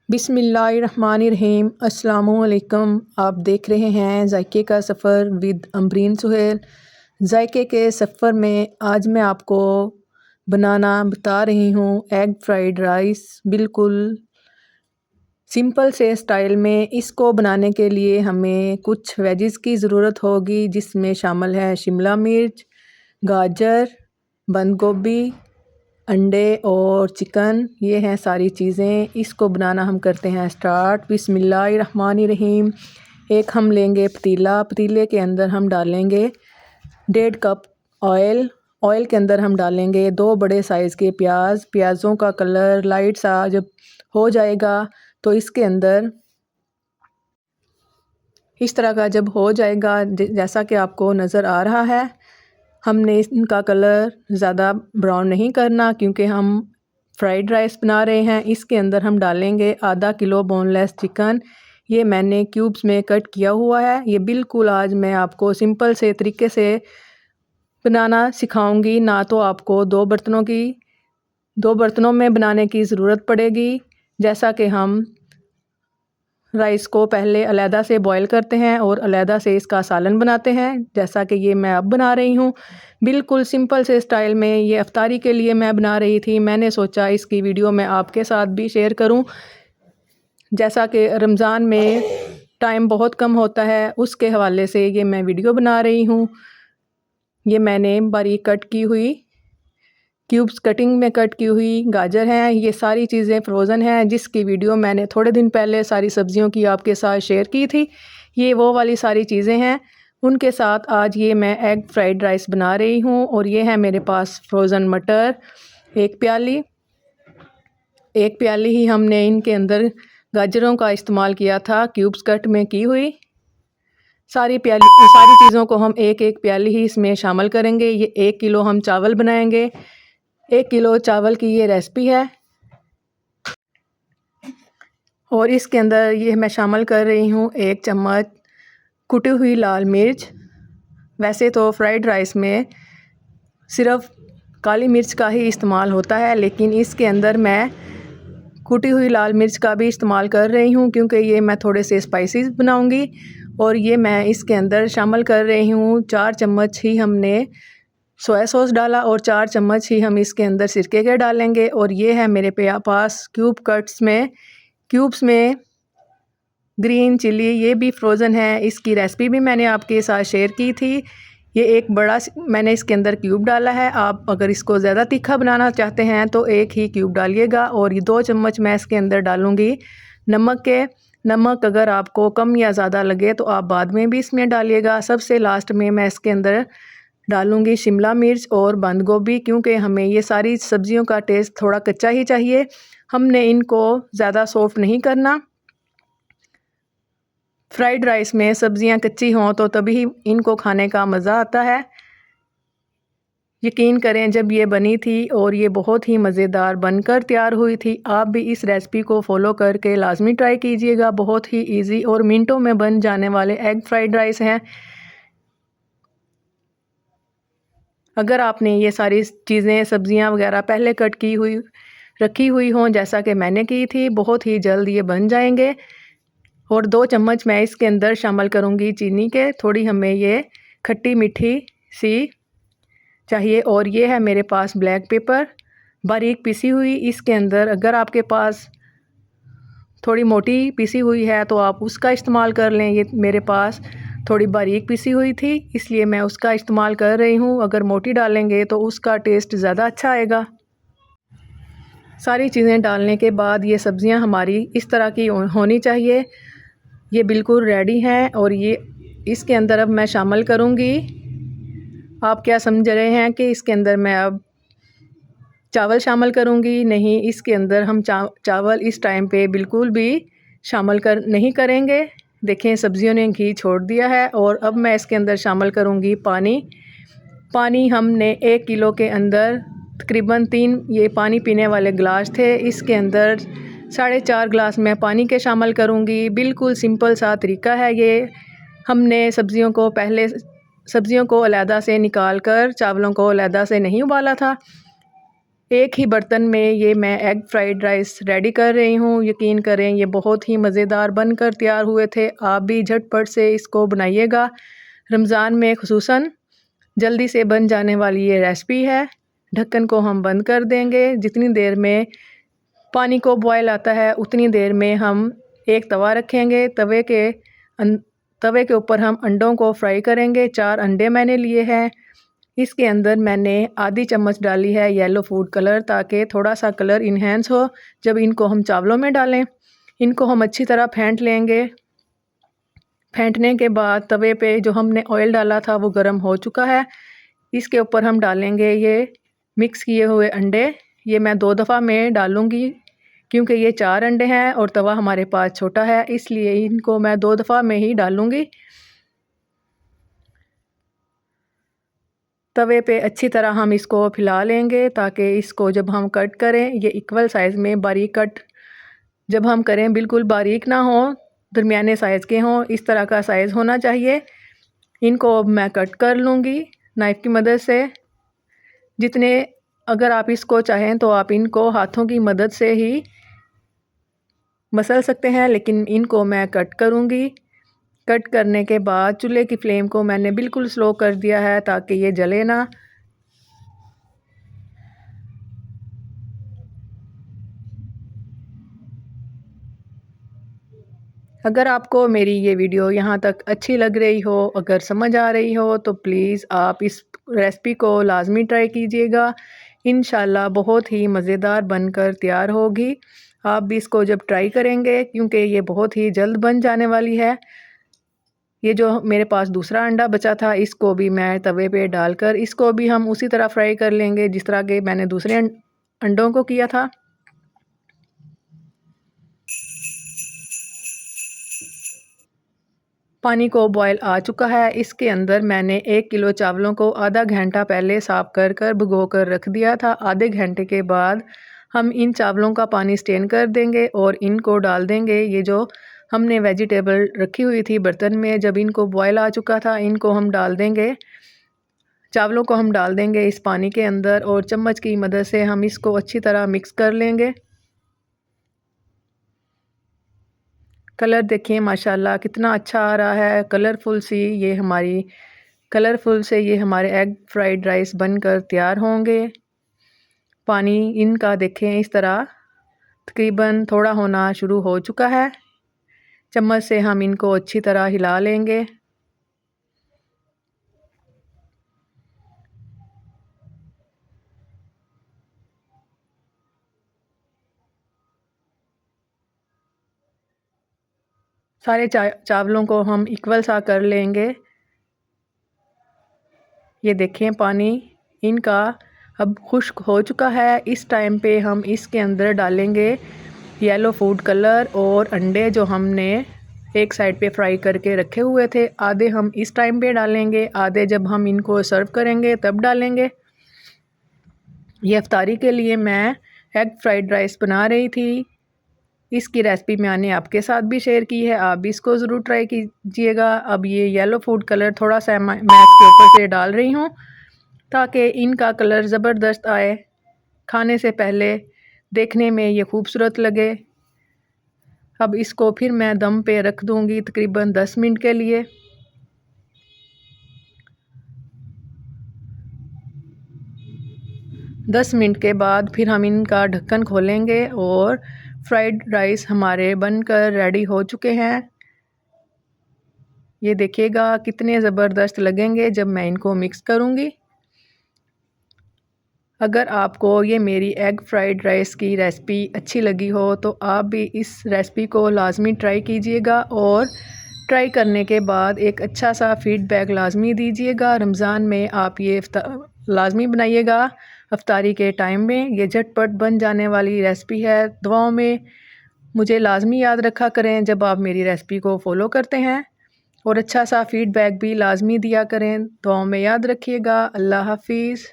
बिस्मिल्लाहिर्रहमानिर्रहीम। अस्सलामुअलैकुम। आप देख रहे हैं जायके का सफ़र विद अमरीन सुहेल। जायके के सफ़र में आज मैं आपको बनाना बता रही हूँ एग फ्राइड राइस, बिल्कुल सिंपल से स्टाइल में। इसको बनाने के लिए हमें कुछ वेजिस की ज़रूरत होगी, जिसमें शामिल है शिमला मिर्च, गाजर, बंद गोभी, अंडे और चिकन। ये हैं सारी चीज़ें। इसको बनाना हम करते हैं स्टार्ट। बिस्मिल्लाहिर्रहमानिर्रहीम। एक हम लेंगे पतीला, पतीले के अंदर हम डालेंगे 1.5 कप ऑयल। ऑयल के अंदर हम डालेंगे 2 बड़े साइज़ के प्याज। प्याज़ों का कलर लाइट सा जब हो जाएगा तो इसके अंदर इस तरह का जब हो जाएगा, जैसा कि आपको नज़र आ रहा है, हमने इनका कलर ज़्यादा ब्राउन नहीं करना क्योंकि हम फ्राइड राइस बना रहे हैं। इसके अंदर हम डालेंगे आधा किलो बोनलेस चिकन। ये मैंने क्यूब्स में कट किया हुआ है। ये बिल्कुल आज मैं आपको सिंपल से तरीके से बनाना सिखाऊंगी, ना तो आपको दो बर्तनों में बनाने की ज़रूरत पड़ेगी। जैसा कि हम राइस को पहले अलहदा से बॉईल करते हैं और अलहदा से इसका सालन बनाते हैं, जैसा कि ये मैं अब बना रही हूँ बिल्कुल सिंपल से स्टाइल में। ये अफ्तारी के लिए मैं बना रही थी। मैंने सोचा इसकी वीडियो मैं आपके साथ भी शेयर करूँ। जैसा कि रमज़ान में टाइम बहुत कम होता है, उसके हवाले से ये मैं वीडियो बना रही हूँ। ये मैंने बारीक कट की हुई क्यूब्स कटिंग में कट की हुई गाजर हैं। ये सारी चीज़ें फ्रोज़न हैं, जिसकी वीडियो मैंने थोड़े दिन पहले सारी सब्जियों की आपके साथ शेयर की थी। ये वो वाली सारी चीज़ें हैं। उनके साथ आज ये मैं एग फ्राइड राइस बना रही हूँ। और ये है मेरे पास फ्रोज़न मटर 1 प्याली। 1 प्याली ही हमने इनके अंदर गाजरों का इस्तेमाल किया था, क्यूब्स कट में की हुई। सारी चीज़ों को हम 1-1 प्याली ही इसमें शामिल करेंगे। ये 1 किलो हम चावल बनाएंगे। 1 किलो चावल की ये रेसिपी है। और इसके अंदर ये मैं शामिल कर रही हूँ 1 चम्मच कुटी हुई लाल मिर्च। वैसे तो फ्राइड राइस में सिर्फ काली मिर्च का ही इस्तेमाल होता है, लेकिन इसके अंदर मैं कुटी हुई लाल मिर्च का भी इस्तेमाल कर रही हूँ क्योंकि ये मैं थोड़े से स्पाइसेस बनाऊँगी। और ये मैं इसके अंदर शामिल कर रही हूँ 4 चम्मच ही हमने सोया सॉस डाला और 4 चम्मच ही हम इसके अंदर सिरके के डालेंगे। और ये है मेरे पास क्यूब्स में ग्रीन चिली, ये भी फ्रोज़न है। इसकी रेसिपी भी मैंने आपके साथ शेयर की थी। ये एक बड़ा मैंने इसके अंदर क्यूब डाला है। आप अगर इसको ज़्यादा तीखा बनाना चाहते हैं तो 1 ही क्यूब डालिएगा। और ये 2 चम्मच मैं इसके अंदर डालूँगी नमक अगर आपको कम या ज़्यादा लगे तो आप बाद में भी इसमें डालिएगा। सबसे लास्ट में मैं इसके अंदर डालूँगी शिमला मिर्च और बंद गोभी, क्योंकि हमें ये सारी सब्जियों का टेस्ट थोड़ा कच्चा ही चाहिए। हमने इनको ज़्यादा सॉफ्ट नहीं करना। फ्राइड राइस में सब्जियां कच्ची हों तो तभी इनको खाने का मज़ा आता है। यकीन करें, जब ये बनी थी और ये बहुत ही मज़ेदार बनकर तैयार हुई थी। आप भी इस रेसिपी को फॉलो करके लाजमी ट्राई कीजिएगा। बहुत ही इजी और मिनटों में बन जाने वाले एग फ्राइड राइस हैं। अगर आपने ये सारी चीज़ें सब्जियां वगैरह पहले कट की हुई रखी हुई हों, जैसा कि मैंने की थी, बहुत ही जल्द ये बन जाएंगे। और 2 चम्मच मैं इसके अंदर शामिल करूँगी चीनी के। थोड़ी हमें ये खट्टी मीठी सी चाहिए। और ये है मेरे पास ब्लैक पेपर बारीक पिसी हुई। इसके अंदर अगर आपके पास थोड़ी मोटी पिसी हुई है तो आप उसका इस्तेमाल कर लें। ये मेरे पास थोड़ी बारीक पिसी हुई थी, इसलिए मैं उसका इस्तेमाल कर रही हूँ। अगर मोटी डालेंगे तो उसका टेस्ट ज़्यादा अच्छा आएगा। सारी चीज़ें डालने के बाद ये सब्ज़ियाँ हमारी इस तरह की होनी चाहिए। ये बिल्कुल रेडी हैं। और ये इसके अंदर अब मैं शामिल करूँगी। आप क्या समझ रहे हैं कि इसके अंदर मैं अब चावल शामिल करूँगी? नहीं, इसके अंदर हम चावल इस टाइम पे बिल्कुल भी शामिल नहीं करेंगे। देखें, सब्जियों ने घी छोड़ दिया है। और अब मैं इसके अंदर शामिल करूँगी पानी हमने 1 किलो के अंदर तकरीबन 3 ये पानी पीने वाले गिलास थे। इसके अंदर 4.5 गिलास मैं पानी के शामिल करूँगी। बिल्कुल सिंपल सा तरीका है ये। हमने सब्जियों को अलहदा से निकाल कर चावलों को अलहदा से नहीं उबाला था। एक ही बर्तन में ये मैं एग फ्राइड राइस रेडी कर रही हूँ। यकीन करें ये बहुत ही मज़ेदार बनकर तैयार हुए थे। आप भी झटपट से इसको बनाइएगा। रमज़ान में खुसूसन जल्दी से बन जाने वाली ये रेसिपी है। ढक्कन को हम बंद कर देंगे। जितनी देर में पानी को बॉयल आता है उतनी देर में हम एक तवा रखेंगे। तवे के ऊपर हम अंडों को फ्राई करेंगे। 4 अंडे मैंने लिए हैं। इसके अंदर मैंने आधी चम्मच डाली है येलो फूड कलर, ताकि थोड़ा सा कलर इन्हेंस हो जब इनको हम चावलों में डालें। इनको हम अच्छी तरह फेंट लेंगे। फेंटने के बाद तवे पे जो हमने ऑयल डाला था वो गर्म हो चुका है। इसके ऊपर हम डालेंगे ये मिक्स किए हुए अंडे। ये मैं 2 दफ़ा में डालूँगी क्योंकि ये 4 अंडे हैं और तवा हमारे पास छोटा है, इसलिए इनको मैं 2 दफ़ा में ही डालूँगी। तवे पे अच्छी तरह हम इसको फैला लेंगे ताकि इसको जब हम कट करें ये इक्वल साइज़ में बारीक कट जब हम करें बिल्कुल बारीक ना हो, दरमियाने साइज़ के हों, इस तरह का साइज़ होना चाहिए। इनको अब मैं कट कर लूँगी नाइफ़ की मदद से। जितने अगर आप इसको चाहें तो आप इनको हाथों की मदद से ही मसल सकते हैं, लेकिन इनको मैं कट करूँगी। कट करने के बाद चूल्हे की फ्लेम को मैंने बिल्कुल स्लो कर दिया है ताकि ये जले ना। अगर आपको मेरी ये वीडियो यहाँ तक अच्छी लग रही हो, अगर समझ आ रही हो, तो प्लीज़ आप इस रेसिपी को लाज़मी ट्राई कीजिएगा। इंशाल्लाह बहुत ही मज़ेदार बनकर तैयार होगी। आप भी इसको जब ट्राई करेंगे, क्योंकि ये बहुत ही जल्द बन जाने वाली है। ये जो मेरे पास दूसरा अंडा बचा था इसको भी मैं तवे पे डालकर इसको भी हम उसी तरह फ्राई कर लेंगे जिस तरह के मैंने दूसरे अंडों को किया था। पानी को बॉयल आ चुका है। इसके अंदर मैंने 1 किलो चावलों को आधा घंटा पहले साफ़ कर भिगो कर रख दिया था। आधे घंटे के बाद हम इन चावलों का पानी स्ट्रेन कर देंगे और इनको डाल देंगे। ये जो हमने वेजिटेबल रखी हुई थी बर्तन में, जब इनको बॉयल आ चुका था इनको हम डाल देंगे। चावलों को हम डाल देंगे इस पानी के अंदर और चम्मच की मदद से हम इसको अच्छी तरह मिक्स कर लेंगे। कलर देखिए माशाल्लाह कितना अच्छा आ रहा है। कलरफुल से ये हमारे एग फ्राइड राइस बनकर तैयार होंगे। पानी इनका देखें इस तरह तकरीबन थोड़ा होना शुरू हो चुका है। चम्मच से हम इनको अच्छी तरह हिला लेंगे। सारे चावलों को हम इक्वल सा कर लेंगे। ये देखें पानी इनका अब खुश्क हो चुका है। इस टाइम पे हम इसके अंदर डालेंगे येलो फूड कलर और अंडे जो हमने एक साइड पे फ्राई करके रखे हुए थे। आधे हम इस टाइम पे डालेंगे, आधे जब हम इनको सर्व करेंगे तब डालेंगे। ये इफ्तारी के लिए मैं एग फ्राइड राइस बना रही थी। इसकी रेसिपी मैंने आपके साथ भी शेयर की है, आप भी इसको ज़रूर ट्राई कीजिएगा। अब ये येलो फूड कलर थोड़ा सा मैं इसके ऊपर से डाल रही हूँ ताकि इनका कलर ज़बरदस्त आए, खाने से पहले देखने में ये खूबसूरत लगे। अब इसको फिर मैं दम पे रख दूँगी तकरीबन 10 मिनट के लिए। दस मिनट के बाद फिर हम इनका ढक्कन खोलेंगे और फ्राइड राइस हमारे बनकर रेडी हो चुके हैं। ये देखिएगा कितने ज़बरदस्त लगेंगे जब मैं इनको मिक्स करूँगी। अगर आपको ये मेरी एग फ्राइड राइस की रेसिपी अच्छी लगी हो तो आप भी इस रेसिपी को लाज़मी ट्राई कीजिएगा और ट्राई करने के बाद एक अच्छा सा फीडबैक लाज़मी दीजिएगा। रमज़ान में आप ये लाज़मी बनाइएगा इफ्तारी के टाइम में। ये झटपट बन जाने वाली रेसिपी है। दुआओं में मुझे लाज़मी याद रखा करें जब आप मेरी रेसिपी को फॉलो करते हैं, और अच्छा सा फीडबैक भी लाज़मी दिया करें। दुआओं में याद रखिएगा। अल्लाह हाफ़िज़।